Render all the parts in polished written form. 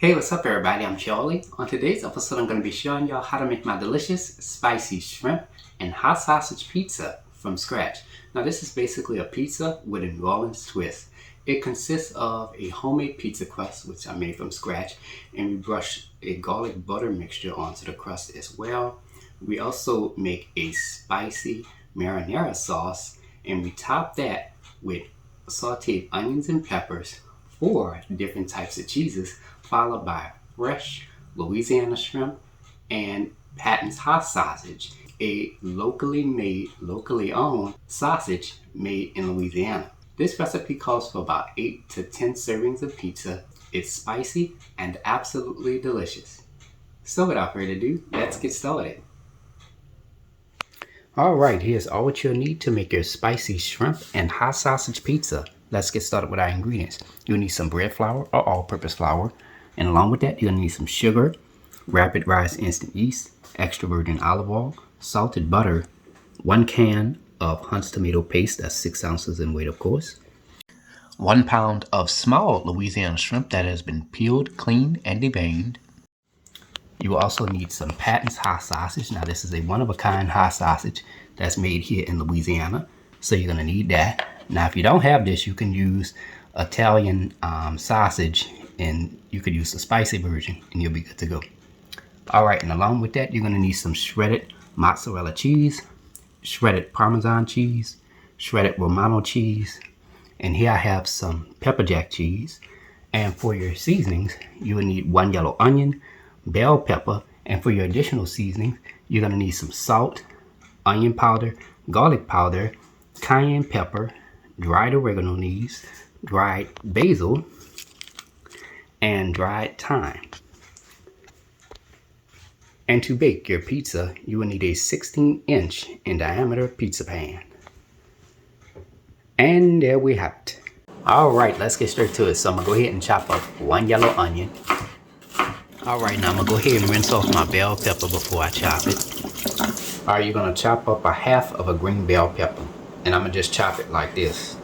Hey, what's up everybody? I'm Charlie. On today's episode, I'm going to be showing y'all how to make my delicious spicy shrimp and hot sausage pizza from scratch. Now this is basically a pizza with a New Orleans twist. It consists of a homemade pizza crust, which I made from scratch, and we brush a garlic butter mixture onto the crust as well. We also make a spicy marinara sauce, and we top that with sauteed onions and peppers, 4 different types of cheeses, followed by fresh Louisiana shrimp and Patton's hot sausage, a locally made, locally owned sausage made in Louisiana. This recipe calls for about 8 to 10 servings of pizza. It's spicy and absolutely delicious. So without further ado, let's get started. Alright, here's all what you'll need to make your spicy shrimp and hot sausage pizza. Let's get started with our ingredients. You'll need some bread flour or all-purpose flour. And along with that, you'll need some sugar, rapid rise instant yeast, extra virgin olive oil, salted butter, 1 can of Hunt's tomato paste, that's 6 ounces in weight of course, 1 pound of small Louisiana shrimp that has been peeled, cleaned, and deveined. You will also need some Patton's hot sausage. Now this is a one-of-a-kind hot sausage that's made here in Louisiana, so you're going to need that. Now if you don't have this, you can use Italian sausage, and you could use the spicy version and you'll be good to go. Alright, and along with that, you're going to need some shredded mozzarella cheese, shredded Parmesan cheese, shredded Romano cheese, and here I have some pepper jack cheese. And for your seasonings, you will need 1 yellow onion, bell pepper, and for your additional seasonings, you're going to need some salt, onion powder, garlic powder, cayenne pepper, dried oregano leaves, dried basil, and dried thyme. And to bake your pizza, you will need a 16-inch in diameter pizza pan. And there we have it. Alright, let's get straight to it. So I'm going to go ahead and chop up 1 yellow onion. Alright, now I'm going to go ahead and rinse off my bell pepper before I chop it. Alright, you're going to chop up a half of a green bell pepper. And I'm going to just chop it like this.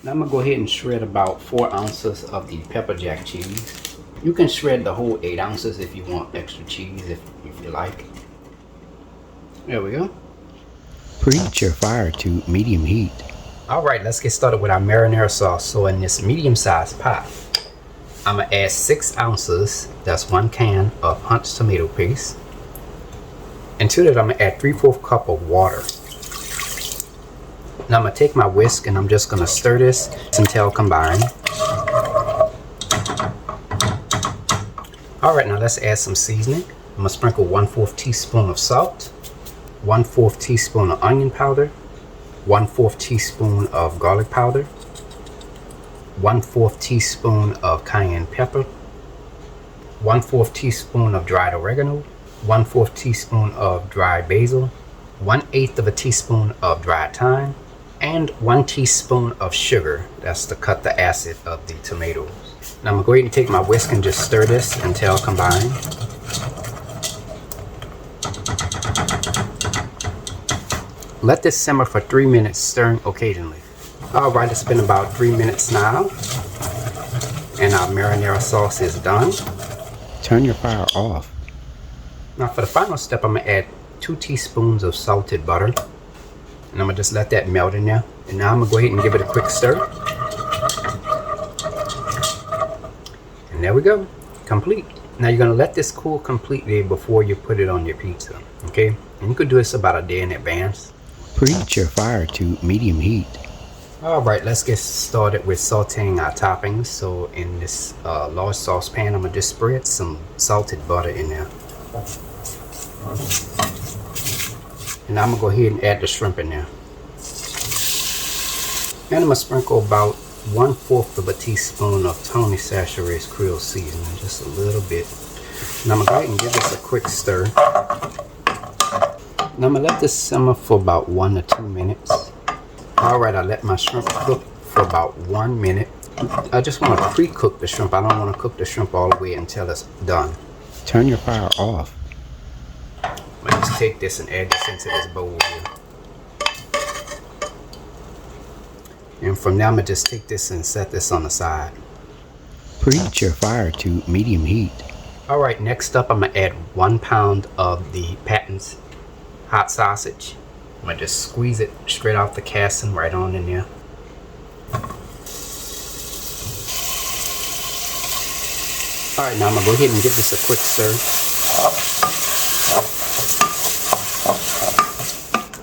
Now I'm going to go ahead and shred about 4 ounces of the pepper jack cheese. You can shred the whole 8 ounces if you want extra cheese, if you like. There we go. Preheat your fire to medium heat. Alright, let's get started with our marinara sauce. So in this medium-sized pot, I'm going to add 6 ounces, that's 1 can of Hunt's tomato paste. And to that I'm going to add 3/4 cup of water. Now I'm going to take my whisk and I'm just going to stir this until combined. Alright, now let's add some seasoning. I'm going to sprinkle 1/4 teaspoon of salt, 1/4 teaspoon of onion powder, 1/4 teaspoon of garlic powder, 1/4 teaspoon of cayenne pepper, 1/4 teaspoon of dried oregano, 1/4 teaspoon of dried basil, 1/8 of a teaspoon of dried thyme, and 1 teaspoon of sugar. That's to cut the acid of the tomatoes. Now I'm going to go ahead and take my whisk and just stir this until combined. Let this simmer for 3 minutes, stirring occasionally. Alright, it's been about 3 minutes now, and our marinara sauce is done. Turn your fire off. Now for the final step, I'm going to add 2 teaspoons of salted butter. And I'm going to just let that melt in there. And now I'm going to go ahead and give it a quick stir. And there we go. Complete. Now you're going to let this cool completely before you put it on your pizza. Okay? And you could do this about a day in advance. Preheat your fire to medium heat. Alright, let's get started with sauteing our toppings. So in this large saucepan, I'm going to just spread some salted butter in there. And I'm going to go ahead and add the shrimp in there. And I'm going to sprinkle about 1/4 of a teaspoon of Tony Chachere's Creole seasoning, just a little bit. And I'm going to go ahead and give this a quick stir. Now I'm going to let this simmer for about 1 to 2 minutes. Alright, I let my shrimp cook for about 1 minute. I just want to pre-cook the shrimp. I don't want to cook the shrimp all the way until it's done. Turn your fire off. Let's take this and add this into this bowl here. And from there, I'm gonna just take this and set this on the side. Preheat your fire to medium heat. All right, next up, I'm gonna add 1 pound of the Patton's hot sausage. I'm gonna just squeeze it straight off the casing right on in there. All right, now I'm gonna go ahead and give this a quick stir.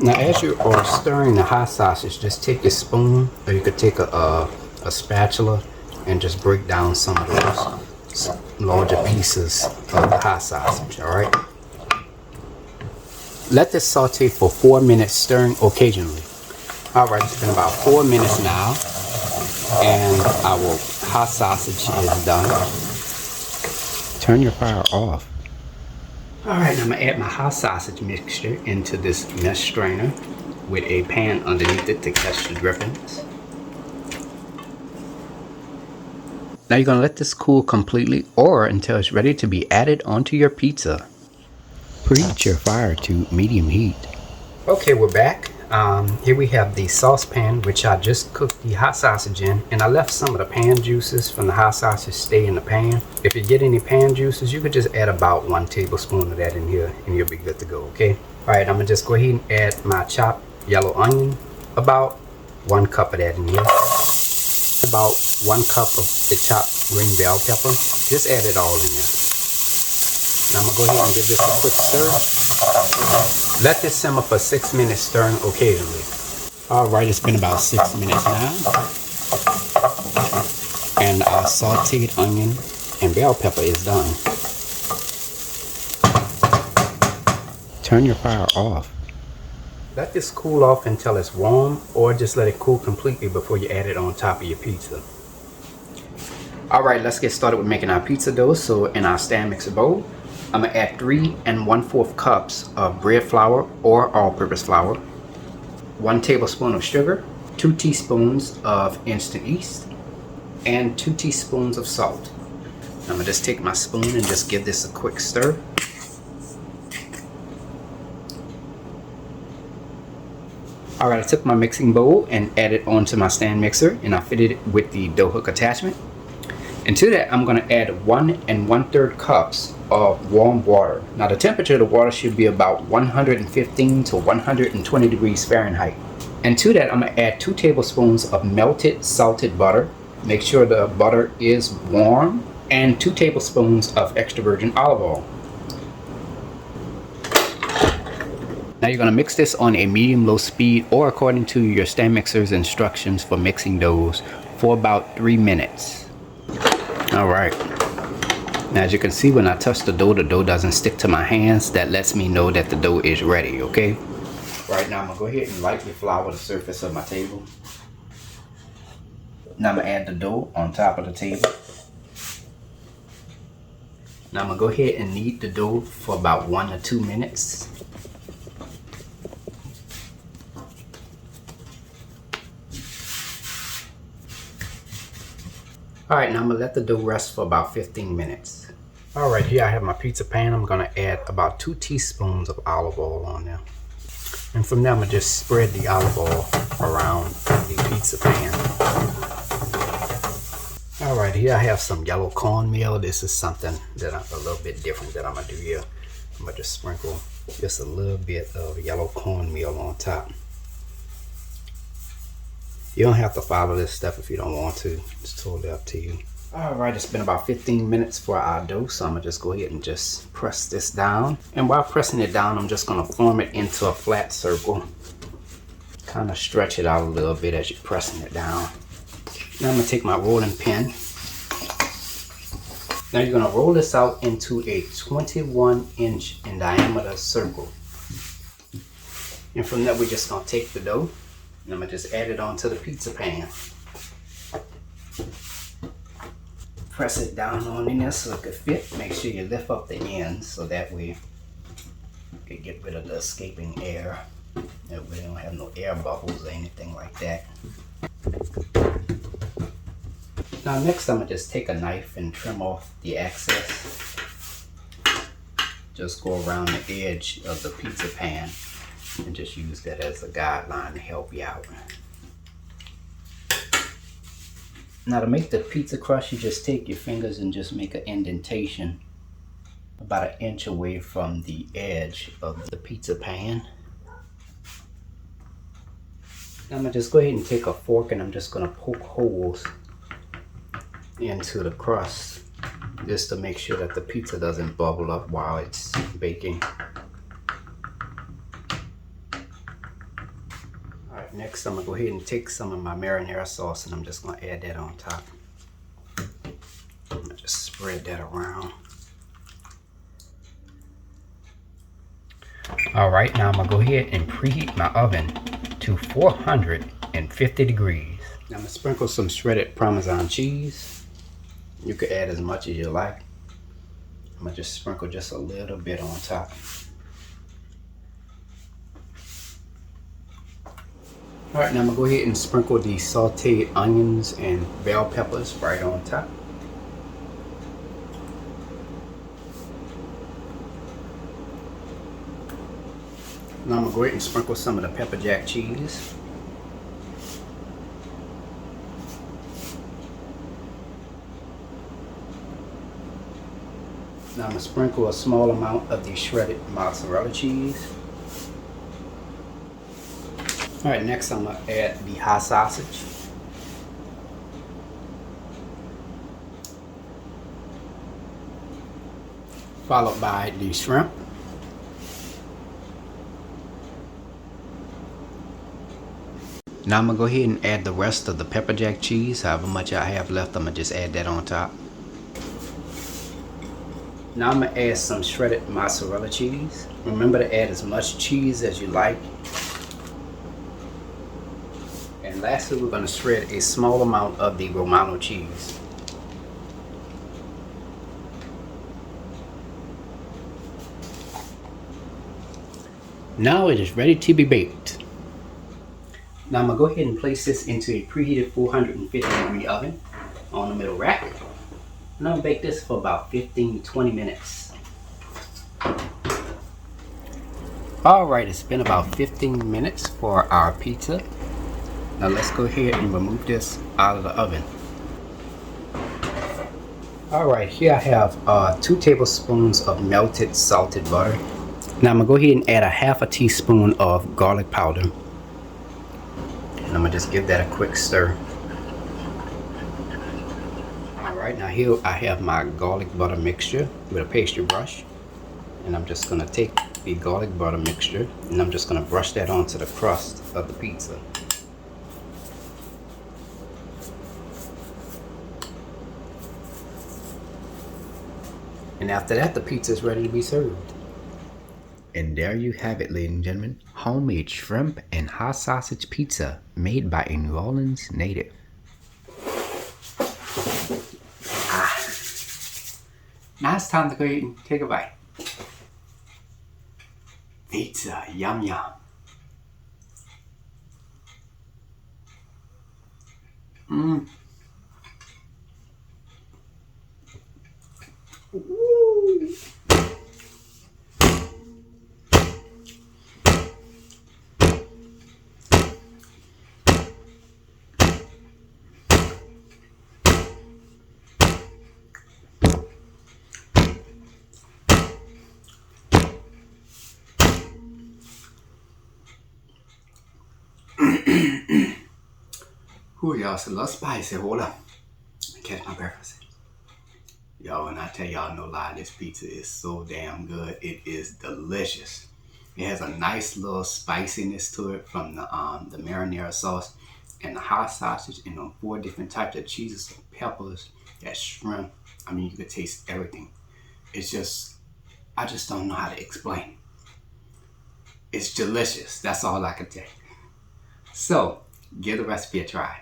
Now, as you are stirring the hot sausage, just take your spoon, or you could take a spatula and just break down some of those larger pieces of the hot sausage. All right. Let this saute for 4 minutes, stirring occasionally. All right, it's been about 4 minutes now, and our hot sausage is done. Turn your fire off. All right, now I'm gonna add my hot sausage mixture into this mesh strainer with a pan underneath it to catch the drippings. Now you're gonna let this cool completely or until it's ready to be added onto your pizza. Preheat your fire to medium heat. Okay, we're back. Here we have the saucepan, which I just cooked the hot sausage in, and I left some of the pan juices from the hot sausage stay in the pan. If you get any pan juices, you could just add about 1 tablespoon of that in here and you'll be good to go, okay? All right, I'm gonna just go ahead and add my chopped yellow onion, about 1 cup of that in here. About 1 cup of the chopped green bell pepper. Just add it all in there. Now I'm gonna go ahead and give this a quick stir. Let this simmer for 6 minutes, stirring occasionally. All right, it's been about 6 minutes now. And our sauteed onion and bell pepper is done. Turn your fire off. Let this cool off until it's warm, or just let it cool completely before you add it on top of your pizza. All right, let's get started with making our pizza dough. So in our stand mixer bowl, I'm gonna add 3 1/4 cups of bread flour or all-purpose flour, 1 tablespoon of sugar, 2 teaspoons of instant yeast, and 2 teaspoons of salt. I'm gonna just take my spoon and just give this a quick stir. All right, I took my mixing bowl and added it onto my stand mixer, and I fitted it with the dough hook attachment. And to that, I'm going to add 1 1/3 cups of warm water. Now the temperature of the water should be about 115 to 120 degrees Fahrenheit. And to that, I'm going to add 2 tablespoons of melted salted butter. Make sure the butter is warm, and 2 tablespoons of extra virgin olive oil. Now you're going to mix this on a medium-low speed, or according to your stand mixer's instructions for mixing doughs, for about 3 minutes. All right. Now as you can see, when I touch the dough doesn't stick to my hands. That lets me know that the dough is ready, okay? Right now I'm gonna go ahead and lightly flour the surface of my table. Now I'm gonna add the dough on top of the table. Now I'm gonna go ahead and knead the dough for about 1 to 2 minutes. Alright, now I'm going to let the dough rest for about 15 minutes. Alright, here I have my pizza pan. I'm going to add about 2 teaspoons of olive oil on there. And from there, I'm going to just spread the olive oil around the pizza pan. Alright, here I have some yellow cornmeal. This is something that I'm a little bit different that I'm going to do here. I'm going to just sprinkle just a little bit of yellow cornmeal on top. You don't have to follow this stuff if you don't want to. It's totally up to you. Alright, it's been about 15 minutes for our dough, so I'm going to just go ahead and just press this down. And while pressing it down, I'm just going to form it into a flat circle. Kind of stretch it out a little bit as you're pressing it down. Now I'm going to take my rolling pin. Now you're going to roll this out into a 21-inch in diameter circle. And from there, we're just going to take the dough. And I'm going to just add it onto the pizza pan. Press it down on in there so it can fit. Make sure you lift up the ends so that way you can get rid of the escaping air. That way you don't have no air bubbles or anything like that. Now next I'm going to just take a knife and trim off the excess. Just go around the edge of the pizza pan. And just use that as a guideline to help you out. Now to make the pizza crust, you just take your fingers and just make an indentation about 1 inch away from the edge of the pizza pan. Now I'm gonna just go ahead and take a fork and I'm just gonna poke holes into the crust just to make sure that the pizza doesn't bubble up while it's baking. Alright, next I'm gonna go ahead and take some of my marinara sauce and I'm just gonna add that on top. I'm gonna just spread that around. Alright, now I'm gonna go ahead and preheat my oven to 450 degrees. Now I'm gonna sprinkle some shredded Parmesan cheese. You could add as much as you like. I'm gonna just sprinkle just a little bit on top. Alright, now I'm gonna go ahead and sprinkle the sauteed onions and bell peppers right on top. Now I'm gonna go ahead and sprinkle some of the pepper jack cheese. Now I'm gonna sprinkle a small amount of the shredded mozzarella cheese. Alright, next I'm gonna add the hot sausage. Followed by the shrimp. Now I'm gonna go ahead and add the rest of the pepper jack cheese. However much I have left, I'm gonna just add that on top. Now I'm gonna add some shredded mozzarella cheese. Remember to add as much cheese as you like. And lastly, we're gonna shred a small amount of the Romano cheese. Now it is ready to be baked. Now I'm gonna go ahead and place this into a preheated 450 degree oven on the middle rack. And I'm gonna bake this for about 15 to 20 minutes. Alright, it's been about 15 minutes for our pizza. Now let's go ahead and remove this out of the oven. Alright, here I have 2 tablespoons of melted salted butter. Now I'm gonna go ahead and add a half a teaspoon of garlic powder. And I'm gonna just give that a quick stir. Alright, now here I have my garlic butter mixture with a pastry brush. And I'm just gonna take the garlic butter mixture and I'm just gonna brush that onto the crust of the pizza. And after that, the pizza is ready to be served. And there you have it, ladies and gentlemen. Homemade shrimp and hot sausage pizza made by a New Orleans native. Now it's time to go ahead and take a bite. Pizza, yum yum. Mmm. Ooh. Ooh, y'all, it's a little spicy. Hold up. Catch my breakfast. Y'all, when I tell y'all no lie, this pizza is so damn good. It is delicious. It has a nice little spiciness to it from the marinara sauce and the hot sausage and the 4 different types of cheeses and peppers, that shrimp. I mean, you could taste everything. It's just, I just don't know how to explain. It's delicious. That's all I can tell you. So, give the recipe a try.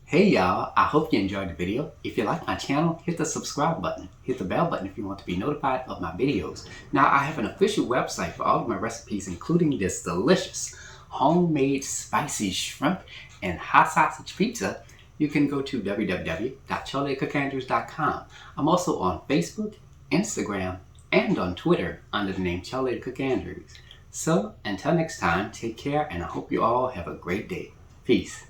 Hey y'all, I hope you enjoyed the video. If you like my channel, hit the subscribe button. Hit the bell button if you want to be notified of my videos. Now I have an official website for all of my recipes, including this delicious homemade spicy shrimp and hot sausage pizza. You can go to www.charliethecookandrews.com. I'm also on Facebook, Instagram, and on Twitter under the name Charlie the Cook Andrews. So until next time, take care and I hope you all have a great day. Peace.